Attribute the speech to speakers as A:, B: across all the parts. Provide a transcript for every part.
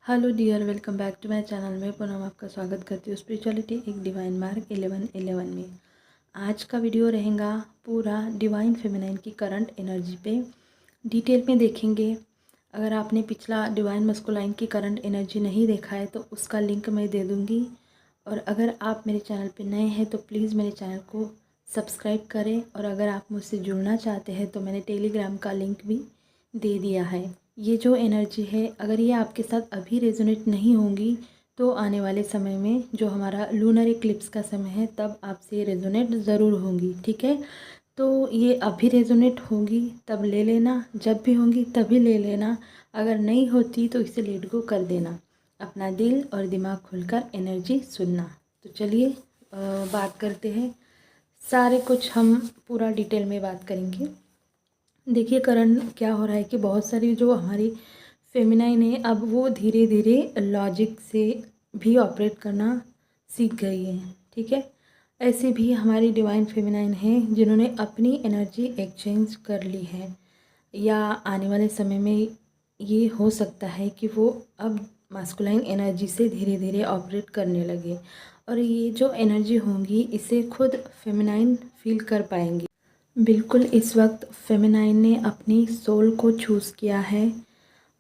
A: Hello dear, welcome back to my channel में पुनः आपका स्वागत करती हूँ स्पिरिचुअलिटी एक डिवाइन मार्क 11-11 में। आज का वीडियो रहेगा पूरा डिवाइन फेमिनाइन की करंट एनर्जी पे डिटेल में देखेंगे। अगर आपने पिछला डिवाइन मस्कुलाइन की करंट एनर्जी नहीं देखा है तो उसका लिंक मैं दे दूँगी। और अगर आप मेरे चैनल पे नए हैं तो प्लीज़ मेरे चैनल को सब्सक्राइब करें। और अगर आप मुझसे जुड़ना चाहते हैं तो मैंने टेलीग्राम का लिंक भी दे दिया है। ये जो एनर्जी है, अगर ये आपके साथ अभी रेजोनेट नहीं होंगी तो आने वाले समय में जो हमारा लूनर इक्लिप्स का समय है तब आपसे रेजोनेट ज़रूर होंगी। ठीक है, तो ये अभी रेजोनेट होंगी तब ले लेना, जब भी होंगी तभी ले लेना। अगर नहीं होती तो इसे लेट गो कर देना। अपना दिल और दिमाग खुलकर एनर्जी सुनना। तो चलिए बात करते हैं। सारे कुछ हम पूरा डिटेल में बात करेंगे। देखिए करंट क्या हो रहा है कि बहुत सारी जो हमारी फेमिनाइन है अब वो धीरे धीरे लॉजिक से भी ऑपरेट करना सीख गई है। ठीक है, ऐसे भी हमारी डिवाइन फेमिनाइन है जिन्होंने अपनी एनर्जी एक्सचेंज कर ली है, या आने वाले समय में ये हो सकता है कि वो अब मास्कुलाइन एनर्जी से धीरे धीरे ऑपरेट करने लगे। और ये जो एनर्जी होंगी इसे खुद फेमिनाइन फील कर पाएंगी। बिल्कुल इस वक्त फेमिनाइन ने अपनी सोल को चूज़ किया है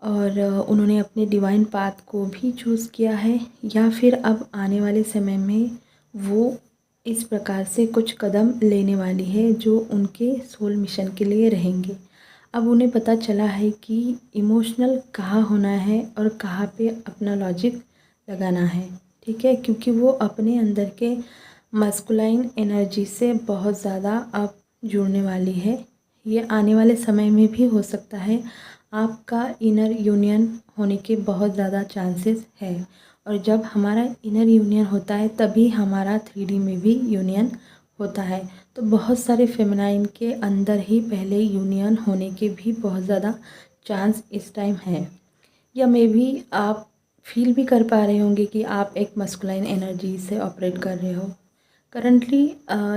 A: और उन्होंने अपने डिवाइन पाथ को भी चूज़ किया है, या फिर अब आने वाले समय में वो इस प्रकार से कुछ कदम लेने वाली है जो उनके सोल मिशन के लिए रहेंगे। अब उन्हें पता चला है कि इमोशनल कहाँ होना है और कहाँ पे अपना लॉजिक लगाना है। ठीक है, क्योंकि वो अपने अंदर के मस्कुलाइन एनर्जी से बहुत ज़्यादा अब जुड़ने वाली है। ये आने वाले समय में भी हो सकता है। आपका इनर यूनियन होने के बहुत ज़्यादा चांसेस है, और जब हमारा इनर यूनियन होता है तभी हमारा 3D में भी यूनियन होता है। तो बहुत सारे फेमिनाइन के अंदर ही पहले यूनियन होने के भी बहुत ज़्यादा चांस इस टाइम है। या मे भी आप फील भी कर पा रहे होंगे कि आप एक मस्कुलाइन एनर्जी से ऑपरेट कर रहे हो। करंटली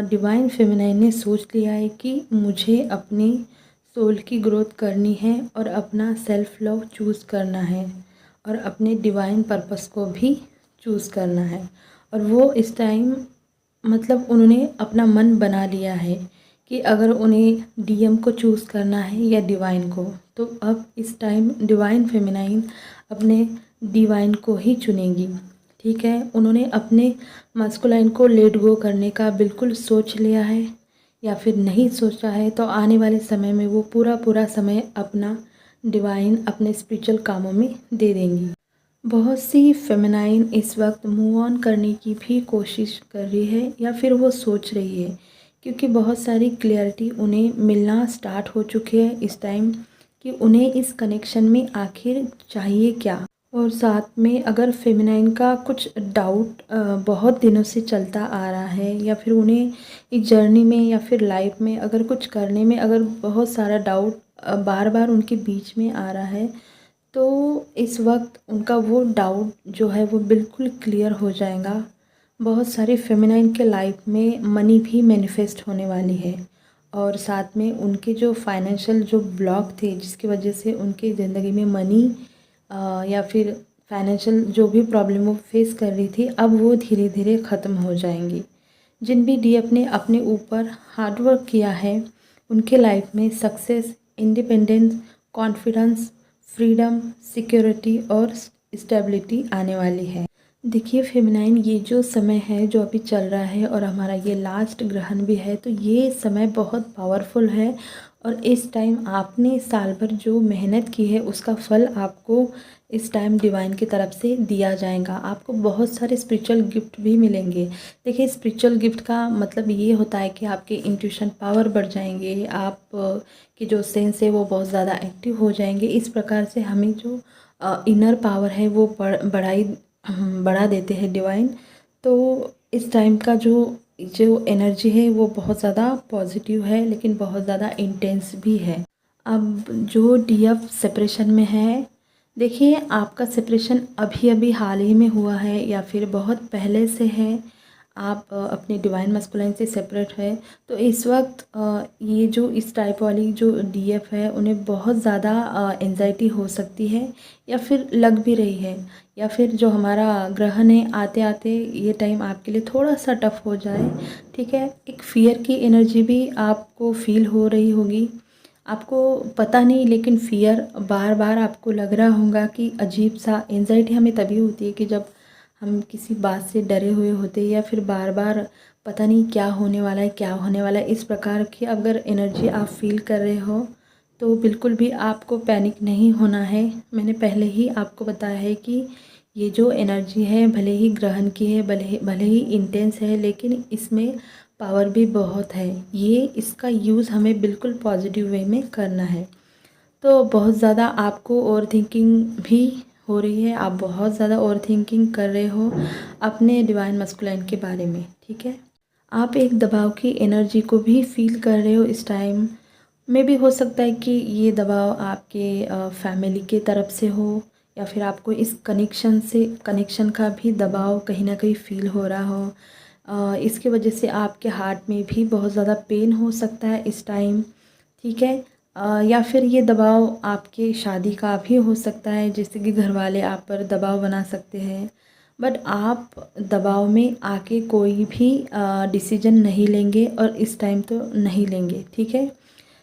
A: डिवाइन फेमिनाइन ने सोच लिया है कि मुझे अपनी सोल की ग्रोथ करनी है और अपना सेल्फ लव चूज़ करना है और अपने डिवाइन पर्पस को भी चूज़ करना है। और वो इस टाइम मतलब उन्होंने अपना मन बना लिया है कि अगर उन्हें डीएम को चूज़ करना है या डिवाइन को, तो अब इस टाइम डिवाइन फेमिनाइन अपने डिवाइन को ही चुनेंगी। ठीक है, उन्होंने अपने मास्कुलाइन को लेट गो करने का बिल्कुल सोच लिया है, या फिर नहीं सोचा है तो आने वाले समय में वो पूरा समय अपना डिवाइन अपने स्पिरिचुअल कामों में दे देंगी। बहुत सी फेमिनाइन इस वक्त मूव ऑन करने की भी कोशिश कर रही है, या फिर वो सोच रही है, क्योंकि बहुत सारी क्लियरिटी उन्हें मिलना स्टार्ट हो चुकी है इस टाइम कि उन्हें इस कनेक्शन में आखिर चाहिए क्या। और साथ में अगर फेमिनाइन का कुछ डाउट बहुत दिनों से चलता आ रहा है, या फिर उन्हें इस जर्नी में या फिर लाइफ में अगर कुछ करने में अगर बहुत सारा डाउट बार बार उनके बीच में आ रहा है, तो इस वक्त उनका वो डाउट जो है वो बिल्कुल क्लियर हो जाएगा। बहुत सारे फेमिनाइन के लाइफ में मनी भी मैनिफेस्ट होने वाली है, और साथ में उनके जो फाइनेंशियल जो ब्लॉक थे जिसकी वजह से उनकी ज़िंदगी में मनी या फिर फाइनेंशियल जो भी प्रॉब्लम वो फेस कर रही थी अब वो धीरे धीरे ख़त्म हो जाएंगी। जिन भी डीएफ ने अपने ऊपर हार्डवर्क किया है उनके लाइफ में success, independence, confidence, freedom, security और स्टेबिलिटी आने वाली है। देखिए फेमिनाइन, ये जो समय है जो अभी चल रहा है और हमारा ये लास्ट ग्रहण भी है, तो ये समय बहुत पावरफुल है। और इस टाइम आपने साल भर जो मेहनत की है उसका फल आपको इस टाइम डिवाइन की तरफ से दिया जाएगा। आपको बहुत सारे स्पिरिचुअल गिफ्ट भी मिलेंगे। देखिए स्पिरिचुअल गिफ्ट का मतलब ये होता है कि आपके इंट्यूशन पावर बढ़ जाएंगे, आप की जो सेंस है वो बहुत ज़्यादा एक्टिव हो जाएंगे। इस प्रकार से हमें जो इनर पावर है वो बढ़ा देते हैं डिवाइन। तो इस टाइम का जो जो एनर्जी है वो बहुत ज़्यादा पॉजिटिव है, लेकिन बहुत ज़्यादा इंटेंस भी है। अब जो डीएफ सेपरेशन में है, देखिए आपका सेपरेशन अभी अभी हाल ही में हुआ है या फिर बहुत पहले से है, आप अपने डिवाइन मस्कुलाइन से सेपरेट है, तो इस वक्त ये जो इस टाइप वाली जो डीएफ है उन्हें बहुत ज़्यादा एंजाइटी हो सकती है, या फिर लग भी रही है, या फिर जो हमारा ग्रहण है आते आते ये टाइम आपके लिए थोड़ा सा टफ हो जाए। ठीक है, एक फ़ियर की एनर्जी भी आपको फील हो रही होगी, आपको पता नहीं, लेकिन फ़ियर बार बार आपको लग रहा होगा कि अजीब सा। एंजाइटी हमें तभी होती है कि जब हम किसी बात से डरे हुए होते हैं, या फिर बार बार पता नहीं क्या होने वाला है, क्या होने वाला है। इस प्रकार की अगर एनर्जी आप फील कर रहे हो तो बिल्कुल भी आपको पैनिक नहीं होना है। मैंने पहले ही आपको बताया है कि ये जो एनर्जी है भले ही ग्रहण की है, भले ही इंटेंस है, लेकिन इसमें पावर भी बहुत है। ये इसका यूज़ हमें बिल्कुल पॉजिटिव वे में करना है। तो बहुत ज़्यादा आपको ओवर थिंकिंग भी हो रही है, आप बहुत ज़्यादा ओवर थिंकिंग कर रहे हो अपने डिवाइन मस्कुलाइन के बारे में। ठीक है, आप एक दबाव की एनर्जी को भी फील कर रहे हो इस टाइम में। भी हो सकता है कि ये दबाव आपके फैमिली के तरफ से हो, या फिर आपको इस कनेक्शन का भी दबाव कहीं ना कहीं फील हो रहा हो। इसके वजह से आपके हार्ट में भी बहुत ज़्यादा पेन हो सकता है इस टाइम। ठीक है, या फिर ये दबाव आपके शादी का भी हो सकता है, जैसे कि घर वाले आप पर दबाव बना सकते हैं, बट आप दबाव में आके कोई भी डिसीजन नहीं लेंगे, और इस टाइम तो नहीं लेंगे। ठीक है,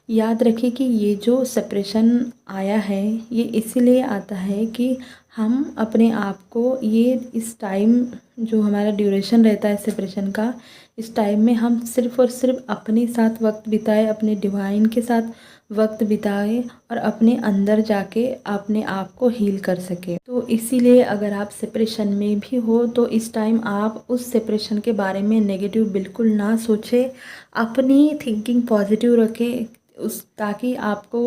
A: याद रखिए कि ये जो सेपरेशन आया है ये इसीलिए आता है कि हम अपने आप को ये इस टाइम जो हमारा ड्यूरेशन रहता है सेपरेशन का, इस टाइम में हम सिर्फ़ और सिर्फ अपने साथ वक्त बिताए, अपने डिवाइन के साथ वक्त बिताए, और अपने अंदर जाके अपने आप को हील कर सके। तो इसीलिए अगर आप सेपरेशन में भी हो तो इस टाइम आप उस सेपरेशन के बारे में नेगेटिव बिल्कुल ना सोचें, अपनी थिंकिंग पॉजिटिव रखें, उस ताकि आपको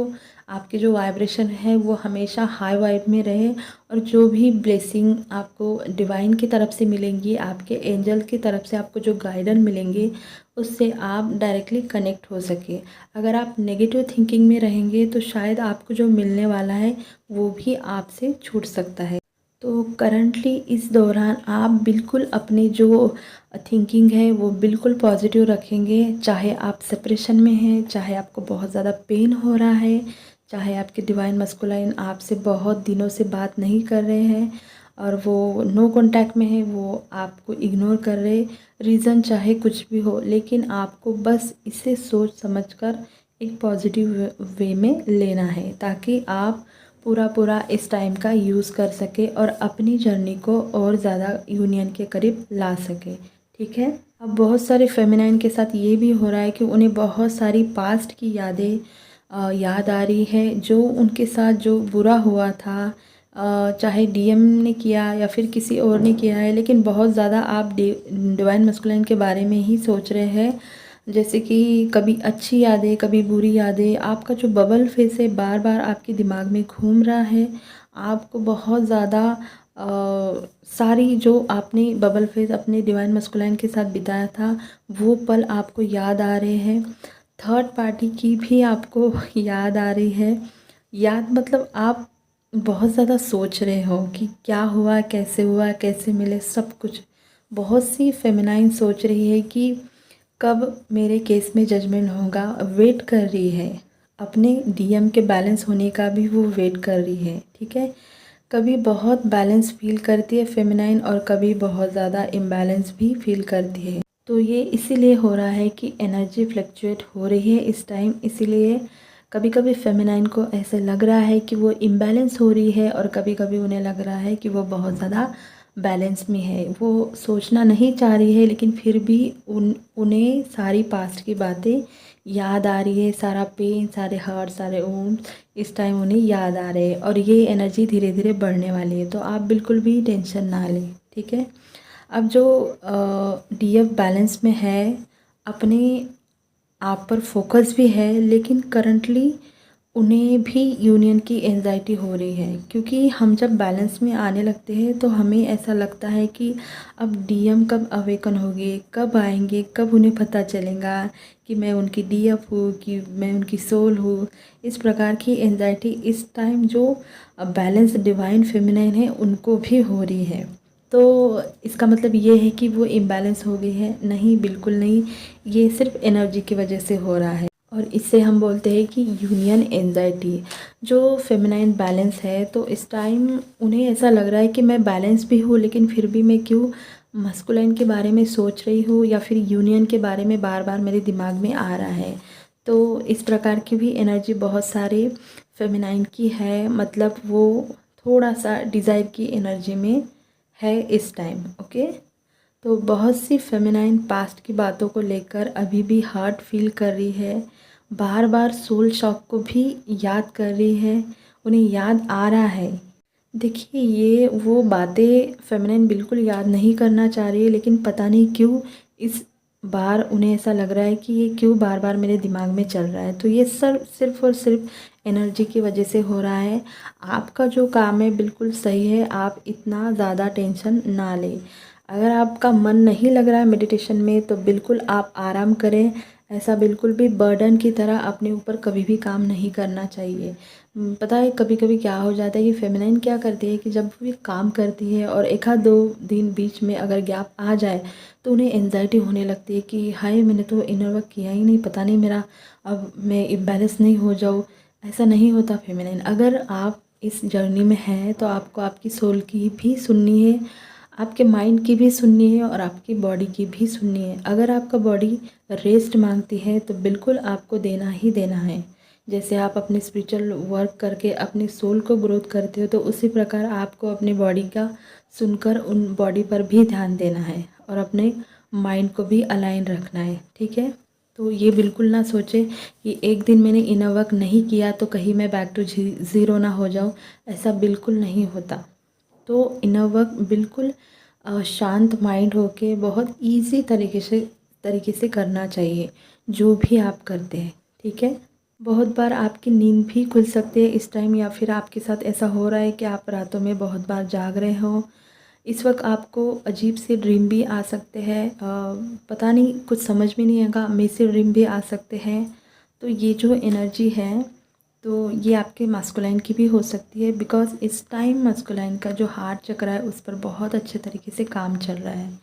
A: आपके जो वाइब्रेशन है वो हमेशा हाई वाइब में रहे, और जो भी ब्लेसिंग आपको डिवाइन की तरफ से मिलेंगी, आपके एंजल की तरफ से आपको जो गाइडेंस मिलेंगे, उससे आप डायरेक्टली कनेक्ट हो सके। अगर आप नेगेटिव थिंकिंग में रहेंगे तो शायद आपको जो मिलने वाला है वो भी आपसे छूट सकता है। तो करंटली इस दौरान आप बिल्कुल अपनी जो थिंकिंग है वो बिल्कुल पॉजिटिव रखेंगे, चाहे आप सेपरेशन में हैं, चाहे आपको बहुत ज़्यादा पेन हो रहा है, चाहे आपके डिवाइन मस्कुलाइन आपसे बहुत दिनों से बात नहीं कर रहे हैं और वो नो कांटेक्ट में है, वो आपको इग्नोर कर रहे, रीज़न चाहे कुछ भी हो, लेकिन आपको बस इसे सोच समझकर एक पॉजिटिव वे में लेना है, ताकि आप पूरा इस टाइम का यूज़ कर सके और अपनी जर्नी को और ज़्यादा यूनियन के करीब ला सके। ठीक है, अब बहुत सारे फेमिनाइन के साथ ये भी हो रहा है कि उन्हें बहुत सारी पास्ट की यादें याद आ रही है, जो उनके साथ जो बुरा हुआ था, चाहे डीएम ने किया या फिर किसी और ने किया है, लेकिन बहुत ज़्यादा आप डिवाइन मस्कुलाइन के बारे में ही सोच रहे हैं। जैसे कि कभी अच्छी यादें, कभी बुरी यादें, आपका जो बबल फेस है बार बार आपके दिमाग में घूम रहा है। आपको बहुत ज़्यादा सारी जो आपने बबल फेस अपने डिवाइन मस्कुलाइन के साथ बिताया था वो पल आपको याद आ रहे हैं। थर्ड पार्टी की भी आपको याद आ रही है। याद मतलब आप बहुत ज़्यादा सोच रहे हो कि क्या हुआ, कैसे मिले, सब कुछ। बहुत सी फेमिनाइन सोच रही है कि कब मेरे केस में जजमेंट होगा, वेट कर रही है। अपने डीएम के बैलेंस होने का भी वो वेट कर रही है। ठीक है, कभी बहुत बैलेंस फील करती है फेमिनाइन और कभी बहुत ज़्यादा इम्बैलेंस भी फील करती है। तो ये इसीलिए हो रहा है कि एनर्जी फ्लक्चुएट हो रही है इस टाइम, इसीलिए कभी कभी फेमिनाइन को ऐसे लग रहा है कि वो इम्बैलेंस हो रही है, और कभी कभी उन्हें लग रहा है कि वो बहुत ज़्यादा बैलेंस में है। वो सोचना नहीं चाह रही है, लेकिन फिर भी उन्हें सारी पास्ट की बातें याद आ रही है, सारा पेन, सारे हर्ट, सारे वुंड्स इस टाइम उन्हें याद आ रहे हैं, और ये एनर्जी धीरे धीरे बढ़ने वाली है। तो आप बिल्कुल भी टेंशन ना लें। ठीक है, अब जो डीएफ बैलेंस में है, अपने आप पर फोकस भी है, लेकिन करंटली उन्हें भी यूनियन की एंजाइटी हो रही है, क्योंकि हम जब बैलेंस में आने लगते हैं तो हमें ऐसा लगता है कि अब डीएम कब अवेकन होंगे, कब आएंगे, कब उन्हें पता चलेगा कि मैं उनकी डीएफ हूँ, कि मैं उनकी सोल हूँ। इस प्रकार की एंजाइटी इस टाइम जो बैलेंस डिवाइन फेमिनाइन है उनको भी हो रही है। तो इसका मतलब ये है कि वो इम्बैलेंस हो गई है? नहीं, बिल्कुल नहीं। ये सिर्फ एनर्जी की वजह से हो रहा है और इससे हम बोलते हैं कि यूनियन एंजाइटी। जो फेमिनाइन बैलेंस है, तो इस टाइम उन्हें ऐसा लग रहा है कि मैं बैलेंस भी हूँ, लेकिन फिर भी मैं क्यों मस्कुलाइन के बारे में सोच रही हूँ या फिर यूनियन के बारे में बार बार मेरे दिमाग में आ रहा है। तो इस प्रकार की भी एनर्जी बहुत सारे फेमिनाइन की है, मतलब वो थोड़ा सा डिज़ायर की एनर्जी में है इस टाइम। ओके, तो बहुत सी फेमिनाइन पास्ट की बातों को लेकर अभी भी हर्ट फील कर रही है, बार बार सोल शॉक को भी याद कर रही है, उन्हें याद आ रहा है। देखिए, ये वो बातें फेमिनाइन बिल्कुल याद नहीं करना चाह रही है, लेकिन पता नहीं क्यों इस बार उन्हें ऐसा लग रहा है कि ये क्यों बार बार मेरे दिमाग में चल रहा है। तो ये सब सिर्फ़ और सिर्फ एनर्जी की वजह से हो रहा है। आपका जो काम है बिल्कुल सही है, आप इतना ज़्यादा टेंशन ना लें। अगर आपका मन नहीं लग रहा है मेडिटेशन में, तो बिल्कुल आप आराम करें। ऐसा बिल्कुल भी बर्डन की तरह अपने ऊपर कभी भी काम नहीं करना चाहिए। पता है कभी कभी क्या हो जाता है कि फेमिनाइन क्या करती है कि जब भी काम करती है और एक आध 2 दिन बीच में अगर गैप आ जाए, तो उन्हें एंजाइटी होने लगती है कि हाय, मैंने तो इनर वर्क किया ही नहीं, पता नहीं मेरा अब मैं इम्बैलेंस नहीं हो जाऊँ। ऐसा नहीं होता फेमिनाइन। अगर आप इस जर्नी में हैं, तो आपको आपकी सोल की भी सुननी है, आपके माइंड की भी सुननी है और आपकी बॉडी की भी सुननी है। अगर आपका बॉडी रेस्ट मांगती है, तो बिल्कुल आपको देना ही देना है। जैसे आप अपने स्पिरिचुअल वर्क करके अपनी सोल को ग्रोथ करते हो, तो उसी प्रकार आपको अपनी बॉडी का सुनकर उन बॉडी पर भी ध्यान देना है और अपने माइंड को भी अलाइन रखना है। ठीक है, तो ये बिल्कुल ना सोचें कि एक दिन मैंने इनर वर्क नहीं किया तो कहीं मैं बैक टू ज़ीरो ना हो जाऊँ। ऐसा बिल्कुल नहीं होता। तो इनर वर्क बिल्कुल शांत माइंड होके बहुत इजी तरीके से करना चाहिए, जो भी आप करते हैं। ठीक है, बहुत बार आपकी नींद भी खुल सकती है इस टाइम, या फिर आपके साथ ऐसा हो रहा है कि आप रातों में बहुत बार जाग रहे हो। इस वक्त आपको अजीब से ड्रीम भी आ सकते हैं, पता नहीं कुछ समझ में नहीं आएगा, मैसिव ड्रीम भी आ सकते हैं। तो ये जो एनर्जी है, तो ये आपके मास्कुलाइन की भी हो सकती है, बिकॉज़ इस टाइम मास्कुलाइन का जो हार्ट चक्र है उस पर बहुत अच्छे तरीके से काम चल रहा है।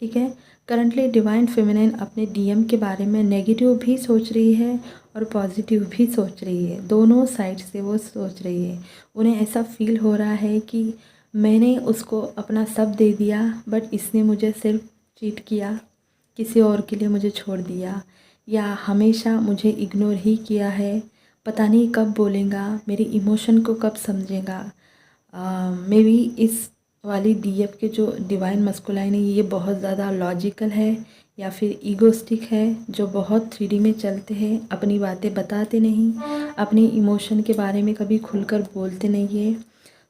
A: ठीक है, करंटली डिवाइन फेमिनाइन अपने डीएम के बारे में नेगेटिव भी सोच रही है और पॉजिटिव भी सोच रही है, दोनों साइड से वो सोच रही है। उन्हें ऐसा फील हो रहा है कि मैंने उसको अपना सब दे दिया, बट इसने मुझे सिर्फ चीट किया, किसी और के लिए मुझे छोड़ दिया, या हमेशा मुझे इग्नोर ही किया है। पता नहीं कब बोलेगा, मेरी इमोशन को कब समझेगा। मे बी इस वाली डीएफ के जो डिवाइन मस्कुलाइन है, ये बहुत ज़्यादा लॉजिकल है या फिर ईगोस्टिक है, जो बहुत 3D में चलते हैं, अपनी बातें बताते नहीं, अपनी इमोशन के बारे में कभी खुलकर बोलते नहीं है।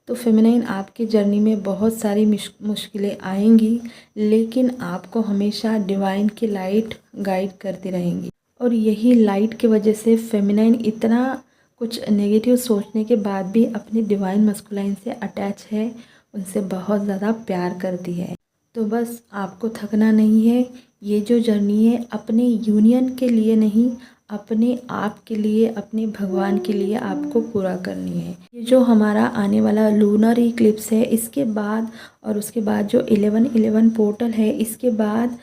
A: तो फेमिनाइन आपके जर्नी में बहुत सारी मुश्किलें आएंगी, लेकिन आपको हमेशा डिवाइन की लाइट गाइड करती रहेंगी। और यही लाइट की वजह से फेमिनाइन इतना कुछ नेगेटिव सोचने के बाद भी अपने डिवाइन मस्कुलाइन से अटैच है, उनसे बहुत ज़्यादा प्यार करती है। तो बस आपको थकना नहीं है। ये जो जर्नी है अपने यूनियन के लिए नहीं, अपने आप के लिए, अपने भगवान के लिए आपको पूरा करनी है। ये जो हमारा आने वाला लूनर इक्लिप्स है, इसके बाद और उसके बाद जो 11/11 पोर्टल है, इसके बाद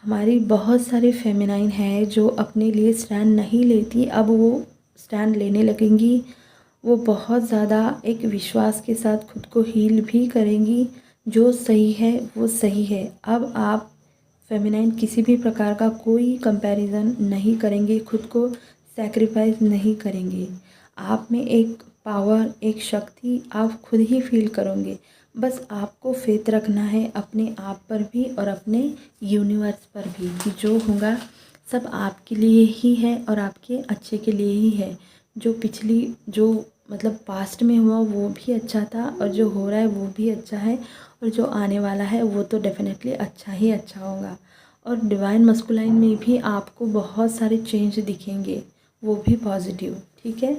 A: हमारी बहुत सारी फेमिनाइन है जो अपने लिए स्टैंड नहीं लेती, अब वो स्टैंड लेने लगेंगी। वो बहुत ज़्यादा एक विश्वास के साथ खुद को हील भी करेंगी। जो सही है वो सही है। अब आप फेमिनाइन किसी भी प्रकार का कोई कंपैरिजन नहीं करेंगे, खुद को सैक्रिफाइस नहीं करेंगे। आप में एक पावर, एक शक्ति आप खुद ही फील करोगे। बस आपको फेथ रखना है अपने आप पर भी और अपने यूनिवर्स पर भी, कि जो होगा सब आपके लिए ही है और आपके अच्छे के लिए ही है। जो पिछली जो मतलब पास्ट में हुआ वो भी अच्छा था, और जो हो रहा है वो भी अच्छा है, और जो आने वाला है वो तो डेफिनेटली अच्छा ही अच्छा होगा। और डिवाइन मस्कुलाइन में भी आपको बहुत सारे चेंज दिखेंगे, वो भी पॉजिटिव। ठीक है,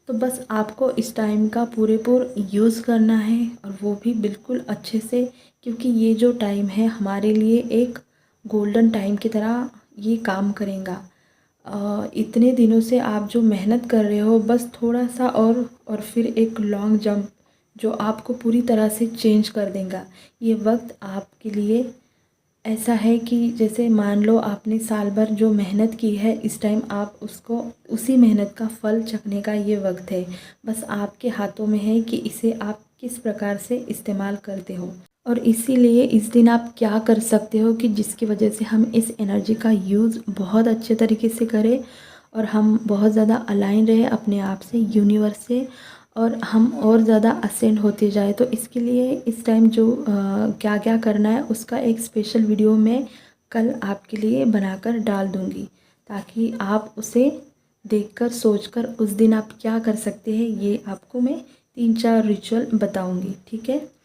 A: तो बस आपको इस टाइम का पूरेपूर यूज़ करना है, और वो भी बिल्कुल अच्छे से, क्योंकि ये जो टाइम है हमारे लिए एक गोल्डन टाइम की तरह ये काम करेगा। इतने दिनों से आप जो मेहनत कर रहे हो, बस थोड़ा सा और फिर एक लॉन्ग जंप जो आपको पूरी तरह से चेंज कर देगा। ये वक्त आपके लिए ऐसा है कि जैसे मान लो आपने साल भर जो मेहनत की है, इस टाइम आप उसको उसी मेहनत का फल चखने का ये वक्त है। बस आपके हाथों में है कि इसे आप किस प्रकार से इस्तेमाल करते हो। और इसीलिए इस दिन आप क्या कर सकते हो कि जिसकी वजह से हम इस एनर्जी का यूज़ बहुत अच्छे तरीके से करें और हम बहुत ज़्यादा अलाइन रहे अपने आप से, यूनिवर्स से, और हम और ज़्यादा असेंड होते जाए। तो इसके लिए इस टाइम जो क्या क्या करना है उसका एक स्पेशल वीडियो मैं कल आपके लिए बनाकर डाल दूँगी, ताकि आप उसे देखकर सोचकर उस दिन आप क्या कर सकते हैं, ये आपको मैं 3-4 रिचुअल बताऊँगी। ठीक है।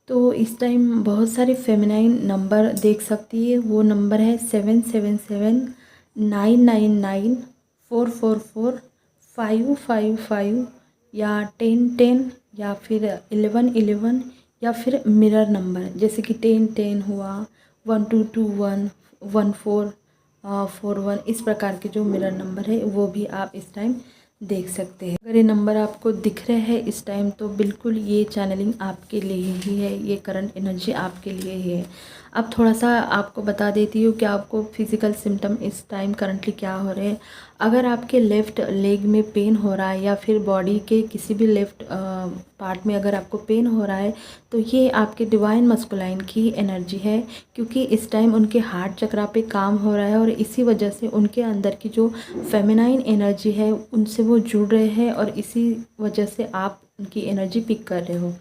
A: तो इस टाइम बहुत सारे फेमिनाइन नंबर देख सकती है। वो नंबर है 777-999-444-555 या 1010 या फिर 1111 या फिर मिरर नंबर, जैसे कि 1010 हुआ, 1221, 1441, इस प्रकार के जो मिरर नंबर है वो भी आप इस टाइम देख सकते हैं। अगर ये नंबर आपको दिख रहे हैं इस टाइम, तो बिल्कुल ये चैनलिंग आपके लिए ही है, ये करंट एनर्जी आपके लिए ही है। अब थोड़ा सा आपको बता देती हूँ कि आपको फिज़िकल सिम्टम इस टाइम करंटली क्या हो रहे हैं। अगर आपके लेफ़्ट लेग में पेन हो रहा है या फिर बॉडी के किसी भी लेफ़्ट पार्ट में अगर आपको पेन हो रहा है, तो ये आपके डिवाइन मस्कुलाइन की एनर्जी है, क्योंकि इस टाइम उनके हार्ट चक्रा पे काम हो रहा है और इसी वजह से उनके अंदर की जो फेमिनाइन एनर्जी है उनसे वो जुड़ रहे हैं और इसी वजह से आप उनकी एनर्जी पिक कर रहे हो।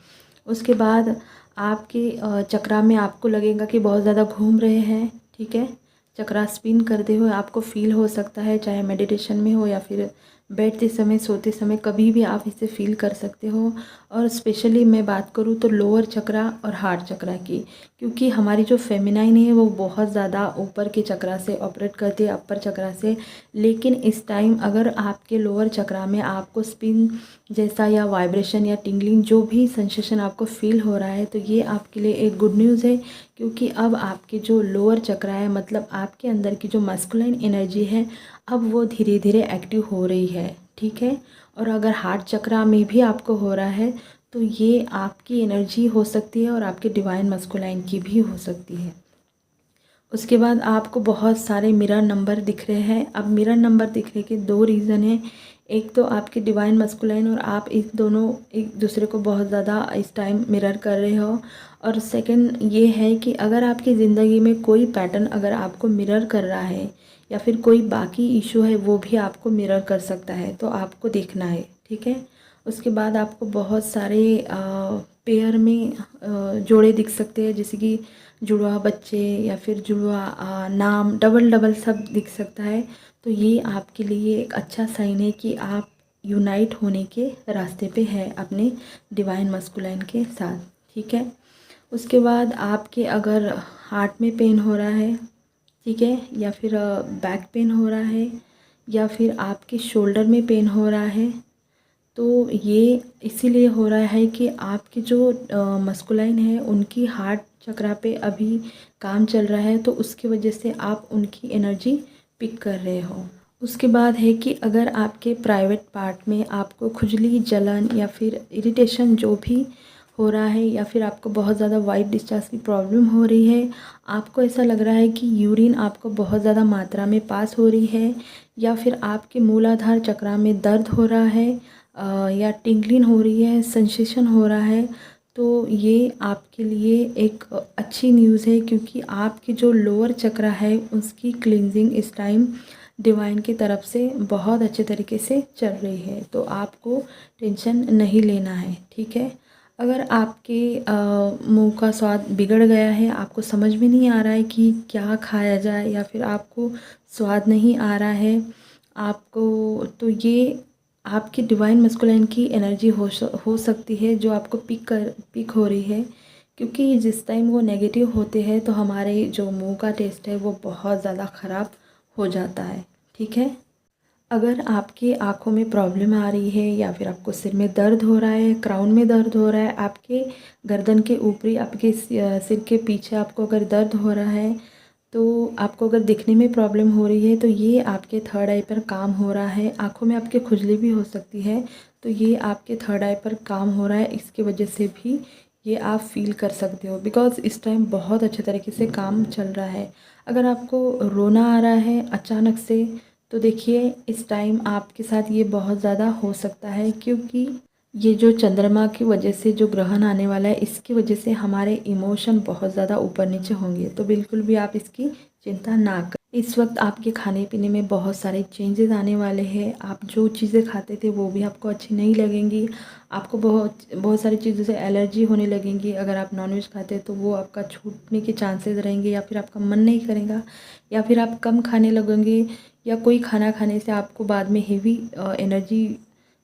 A: उसके बाद आपके चक्रा में आपको लगेगा कि बहुत ज़्यादा घूम रहे हैं। ठीक है। चक्रा स्पिन करते हुए आपको फील हो सकता है, चाहे मेडिटेशन में हो या फिर बैठते समय, सोते समय, कभी भी आप इसे फील कर सकते हो। और स्पेशली मैं बात करूँ तो लोअर चक्रा और हार्ट चक्रा की, क्योंकि हमारी जो फेमिनाइन है वो बहुत ज़्यादा ऊपर के चक्रा से ऑपरेट करती है, अपर चक्रा से। लेकिन इस टाइम अगर आपके लोअर चक्रा में आपको स्पिन जैसा या वाइब्रेशन या टिंगलिंग जो भी सेंसेशन आपको फील हो रहा है, तो ये आपके लिए एक गुड न्यूज़ है, क्योंकि अब आपके जो लोअर चक्रा है, मतलब आपके अंदर की जो मस्कुलाइन एनर्जी है, अब वो धीरे धीरे एक्टिव हो रही है। ठीक है। और अगर हार्ट चक्रा में भी आपको हो रहा है, तो ये आपकी एनर्जी हो सकती है और आपके डिवाइन मस्कुलाइन की भी हो सकती है। उसके बाद आपको बहुत सारे मिरर नंबर दिख रहे हैं। अब मिरर नंबर दिखने के 2 रीज़न हैं। एक तो आपके डिवाइन मस्कुलाइन और आप इस दोनों एक दूसरे को बहुत ज़्यादा इस टाइम मिरर कर रहे हो। और सेकंड ये है कि अगर आपकी ज़िंदगी में कोई पैटर्न अगर आपको मिरर कर रहा है या फिर कोई बाकी इशू है वो भी आपको मिरर कर सकता है, तो आपको देखना है। ठीक है। उसके बाद आपको बहुत सारे पेयर में जोड़े दिख सकते हैं, जैसे कि जुड़वा बच्चे या फिर जुड़वा नाम, डबल डबल सब दिख सकता है। तो ये आपके लिए एक अच्छा साइन है कि आप यूनाइट होने के रास्ते पे हैं अपने डिवाइन मस्कुलाइन के साथ। ठीक है। उसके बाद आपके अगर हार्ट में पेन हो रहा है, ठीक है, या फिर बैक पेन हो रहा है, या फिर आपके शोल्डर में पेन हो रहा है, तो ये इसीलिए हो रहा है कि आपकी जो मस्कुलाइन है उनकी हार्ट चक्रा पे अभी काम चल रहा है, तो उसकी वजह से आप उनकी एनर्जी पिक कर रहे हो। उसके बाद है कि अगर आपके प्राइवेट पार्ट में आपको खुजली, जलन या फिर इरिटेशन जो भी हो रहा है, या फिर आपको बहुत ज़्यादा वाइट डिस्चार्ज की प्रॉब्लम हो रही है, आपको ऐसा लग रहा है कि यूरिन आपको बहुत ज़्यादा मात्रा में पास हो रही है, या फिर आपके मूलाधार चक्रा में दर्द हो रहा है, या टिंगलिंग हो रही है, सेंसेशन हो रहा है, तो ये आपके लिए एक अच्छी न्यूज़ है, क्योंकि आपकी जो लोअर चक्रा है उसकी क्लींजिंग इस टाइम डिवाइन की तरफ से बहुत अच्छे तरीके से चल रही है। तो आपको टेंशन नहीं लेना है। ठीक है। अगर आपके मुंह का स्वाद बिगड़ गया है, आपको समझ में नहीं आ रहा है कि क्या खाया जाए, या फिर आपको स्वाद नहीं आ रहा है आपको, तो ये आपकी डिवाइन मस्कुलाइन की एनर्जी हो सकती है जो आपको पिक हो रही है, क्योंकि जिस टाइम वो नेगेटिव होते हैं तो हमारे जो मुंह का टेस्ट है वो बहुत ज़्यादा ख़राब हो जाता है। ठीक है। अगर आपकी आँखों में प्रॉब्लम आ रही है, या फिर आपको सिर में दर्द हो रहा है, क्राउन में दर्द हो रहा है, आपके गर्दन के ऊपरी, आपके सिर के पीछे आपको अगर दर्द हो रहा है, तो आपको अगर दिखने में प्रॉब्लम हो रही है तो ये आपके थर्ड आई पर काम हो रहा है। आँखों में आपके खुजली भी हो सकती है, तो ये आपके थर्ड आई पर काम हो रहा है। इसकी वजह से भी ये आप फील कर सकते हो, बिकॉज़ इस टाइम बहुत अच्छे तरीके से काम चल रहा है। अगर आपको रोना आ रहा है अचानक से, तो देखिए इस टाइम आपके साथ ये बहुत ज़्यादा हो सकता है, क्योंकि ये जो चंद्रमा की वजह से जो ग्रहण आने वाला है, इसकी वजह से हमारे इमोशन बहुत ज़्यादा ऊपर नीचे होंगे। तो बिल्कुल भी आप इसकी चिंता ना करें। इस वक्त आपके खाने पीने में बहुत सारे चेंजेस आने वाले हैं। आप जो चीज़ें खाते थे वो भी आपको अच्छी नहीं लगेंगी। आपको बहुत बहुत सारी चीज़ों से एलर्जी होने लगेंगी। अगर आप नॉनवेज खाते हैं तो वो आपका छूटने के चांसेस रहेंगे, या फिर आपका मन नहीं करेगा, या फिर आप कम खाने लगेंगे, या कोई खाना खाने से आपको बाद में हेवी एनर्जी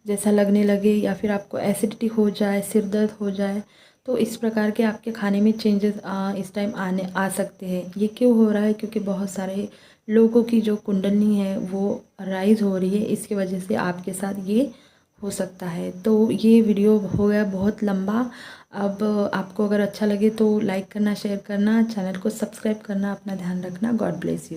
A: जैसा लगने लगे, या फिर आपको एसिडिटी हो जाए, सिर दर्द हो जाए। तो इस प्रकार के आपके खाने में चेंजेस इस टाइम आ सकते हैं। ये क्यों हो रहा है? क्योंकि बहुत सारे लोगों की जो कुंडली है वो राइज़ हो रही है, इसकी वजह से आपके साथ ये हो सकता है। तो ये वीडियो हो गया बहुत लंबा। अब आपको अगर अच्छा लगे तो लाइक करना, शेयर करना, चैनल को सब्सक्राइब करना। अपना ध्यान रखना। God bless you.